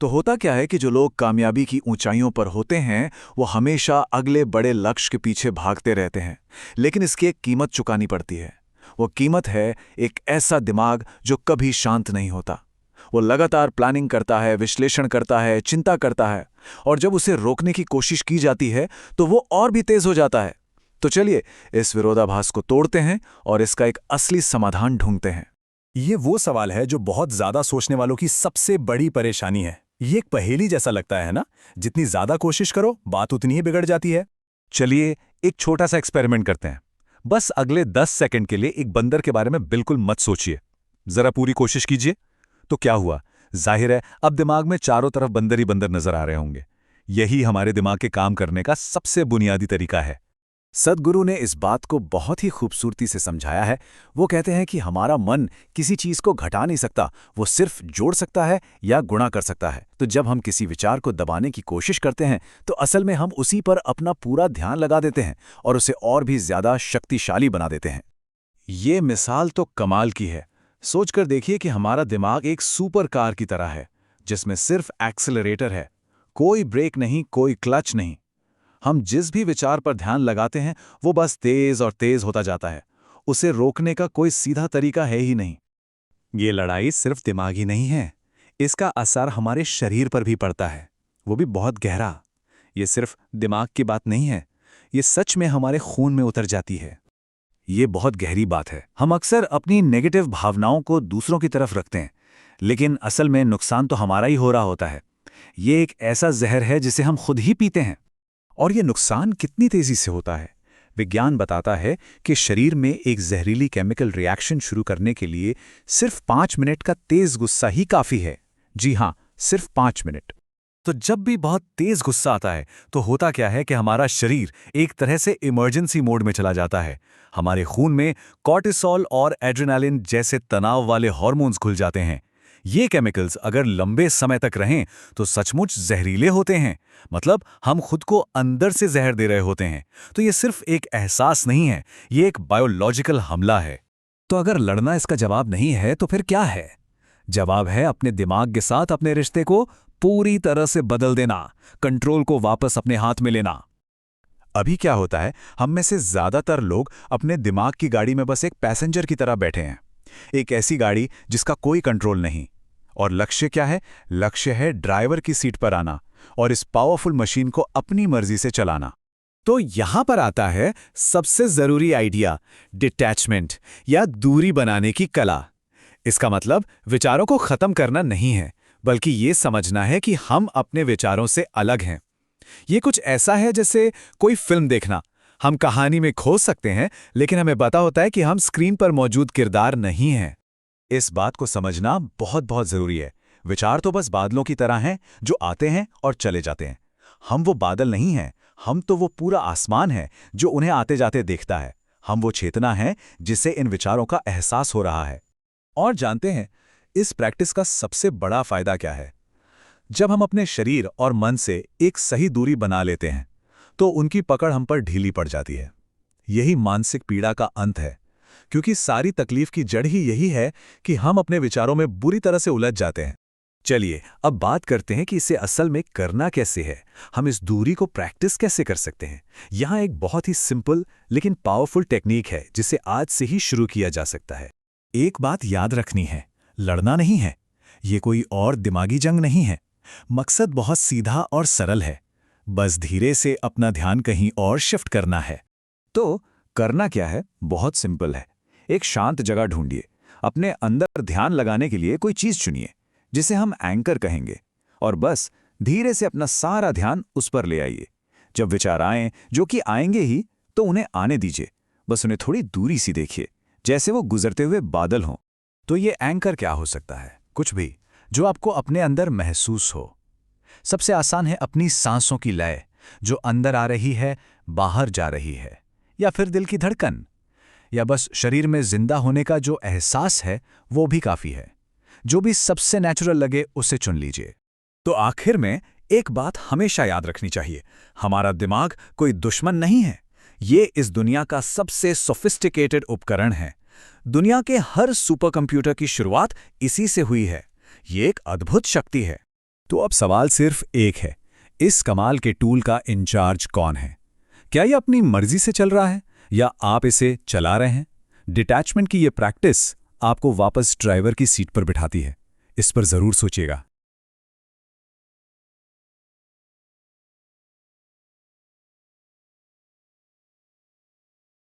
तो होता क्या है कि जो लोग कामयाबी की ऊंचाइयों पर होते हैं वो हमेशा अगले बड़े लक्ष्य के पीछे भागते रहते हैं, लेकिन इसकी एक कीमत चुकानी पड़ती है। वो कीमत है एक ऐसा दिमाग जो कभी शांत नहीं होता। वो लगातार प्लानिंग करता है, विश्लेषण करता है, चिंता करता है, और जब उसे रोकने की कोशिश की जाती है तो वो और भी तेज हो जाता है। तो चलिए इस विरोधाभास को तोड़ते हैं और इसका एक असली समाधान ढूंढते हैं। ये वो सवाल है जो बहुत ज्यादा सोचने वालों की सबसे बड़ी परेशानी है। ये एक पहेली जैसा लगता है ना, जितनी ज्यादा कोशिश करो बात उतनी ही बिगड़ जाती है। चलिए एक छोटा सा एक्सपेरिमेंट करते हैं। बस अगले 10 सेकंड के लिए एक बंदर के बारे में बिल्कुल मत सोचिए, जरा पूरी कोशिश कीजिए। तो क्या हुआ? जाहिर है अब दिमाग में चारों तरफ बंदर ही बंदर नजर आ रहे होंगे। यही हमारे दिमाग के काम करने का सबसे बुनियादी तरीका है। सद्गुरु ने इस बात को बहुत ही खूबसूरती से समझाया है। वो कहते हैं कि हमारा मन किसी चीज को घटा नहीं सकता, वो सिर्फ जोड़ सकता है या गुणा कर सकता है। तो जब हम किसी विचार को दबाने की कोशिश करते हैं तो असल में हम उसी पर अपना पूरा ध्यान लगा देते हैं और उसे और भी ज्यादा शक्तिशाली बना देते हैं। ये मिसाल तो कमाल की है। सोचकर देखिए कि हमारा दिमाग एक सुपर कार की तरह है, जिसमें सिर्फ एक्सेलरेटर है, कोई ब्रेक नहीं, कोई क्लच नहीं। हम जिस भी विचार पर ध्यान लगाते हैं वो बस तेज और तेज होता जाता है। उसे रोकने का कोई सीधा तरीका है ही नहीं। ये लड़ाई सिर्फ दिमागी नहीं है, इसका असर हमारे शरीर पर भी पड़ता है, वो भी बहुत गहरा। ये सिर्फ दिमाग की बात नहीं है, ये सच में हमारे खून में उतर जाती है। ये बहुत गहरी बात है। हम अक्सर अपनी नेगेटिव भावनाओं को दूसरों की तरफ रखते हैं, लेकिन असल में नुकसान तो हमारा ही हो रहा होता है। ये एक ऐसा जहर है जिसे हम खुद ही पीते हैं। और ये नुकसान कितनी तेजी से होता है? विज्ञान बताता है कि शरीर में एक जहरीली केमिकल रिएक्शन शुरू करने के लिए सिर्फ 5 मिनट का तेज गुस्सा ही काफी है। जी हां, सिर्फ 5 मिनट। तो जब भी बहुत तेज गुस्सा आता है तो होता क्या है कि हमारा शरीर एक तरह से इमरजेंसी मोड में चला जाता है। हमारे खून में कॉर्टिसोल और एड्रेनालिन जैसे तनाव वाले हार्मोन्स घुल जाते हैं। ये केमिकल्स अगर लंबे समय तक रहें तो सचमुच जहरीले होते हैं। मतलब हम खुद को अंदर से जहर दे रहे होते हैं। तो ये सिर्फ एक एहसास नहीं है, ये एक बायोलॉजिकल हमला है। तो अगर लड़ना इसका जवाब नहीं है तो फिर क्या है? जवाब है अपने दिमाग के साथ अपने रिश्ते को पूरी तरह से बदल देना, कंट्रोल को वापस अपने हाथ में लेना। अभी क्या होता है, हम में से ज्यादातर लोग अपने दिमाग की गाड़ी में बस एक पैसेंजर की तरह बैठे हैं। एक ऐसी गाड़ी जिसका कोई कंट्रोल नहीं। और लक्ष्य क्या है? लक्ष्य है ड्राइवर की सीट पर आना और इस पावरफुल मशीन को अपनी मर्जी से चलाना। तो यहां पर आता है सबसे जरूरी आइडिया, डिटैचमेंट या दूरी बनाने की कला। इसका मतलब विचारों को खत्म करना नहीं है, बल्कि ये समझना है कि हम अपने विचारों से अलग हैं। ये कुछ ऐसा है जैसे कोई फिल्म देखना। हम कहानी में खो सकते हैं, लेकिन हमें पता होता है कि हम स्क्रीन पर मौजूद किरदार नहीं हैं। इस बात को समझना बहुत बहुत जरूरी है। विचार तो बस बादलों की तरह हैं जो आते हैं और चले जाते हैं। हम वो बादल नहीं हैं, हम तो वो पूरा आसमान है जो उन्हें आते जाते देखता है। हम वो चेतना है जिससे इन विचारों का एहसास हो रहा है। और जानते हैं इस प्रैक्टिस का सबसे बड़ा फायदा क्या है? जब हम अपने शरीर और मन से एक सही दूरी बना लेते हैं तो उनकी पकड़ हम पर ढीली पड़ जाती है। यही मानसिक पीड़ा का अंत है, क्योंकि सारी तकलीफ की जड़ ही यही है कि हम अपने विचारों में बुरी तरह से उलझ जाते हैं। चलिए अब बात करते हैं कि इसे असल में करना कैसे है। हम इस दूरी को प्रैक्टिस कैसे कर सकते हैं। यहाँ एक बहुत ही सिंपल लेकिन पावरफुल टेक्निक है जिसे आज से ही शुरू किया जा सकता है। एक बात याद रखनी है, लड़ना नहीं है, ये कोई और दिमागी जंग नहीं है। मकसद बहुत सीधा और सरल है, बस धीरे से अपना ध्यान कहीं और शिफ्ट करना है। तो करना क्या है? बहुत सिंपल है। एक शांत जगह ढूंढिए। अपने अंदर ध्यान लगाने के लिए कोई चीज चुनिए जिसे हम एंकर कहेंगे, और बस धीरे से अपना सारा ध्यान उस पर ले आइए। जब विचार आएं, जो कि आएंगे ही, तो उन्हें आने दीजिए। बस उन्हें थोड़ी दूरी सी देखिए, जैसे वो गुजरते हुए बादल हों। तो ये एंकर क्या हो सकता है? कुछ भी जो आपको अपने अंदर महसूस हो। सबसे आसान है अपनी सांसों की लय, जो अंदर आ रही है, बाहर जा रही है, या फिर दिल की धड़कन, या बस शरीर में जिंदा होने का जो एहसास है, वो भी काफी है। जो भी सबसे नेचुरल लगे उसे चुन लीजिए। तो आखिर में एक बात हमेशा याद रखनी चाहिए, हमारा दिमाग कोई दुश्मन नहीं है। ये इस दुनिया का सबसे सोफिस्टिकेटेड उपकरण है। दुनिया के हर सुपर कंप्यूटर की शुरुआत इसी से हुई है। ये एक अद्भुत शक्ति है। तो अब सवाल सिर्फ एक है, इस कमाल के टूल का इंचार्ज कौन है? क्या ये अपनी मर्जी से चल रहा है या आप इसे चला रहे हैं? डिटैचमेंट की ये प्रैक्टिस आपको वापस ड्राइवर की सीट पर बिठाती है। इस पर जरूर सोचिएगा।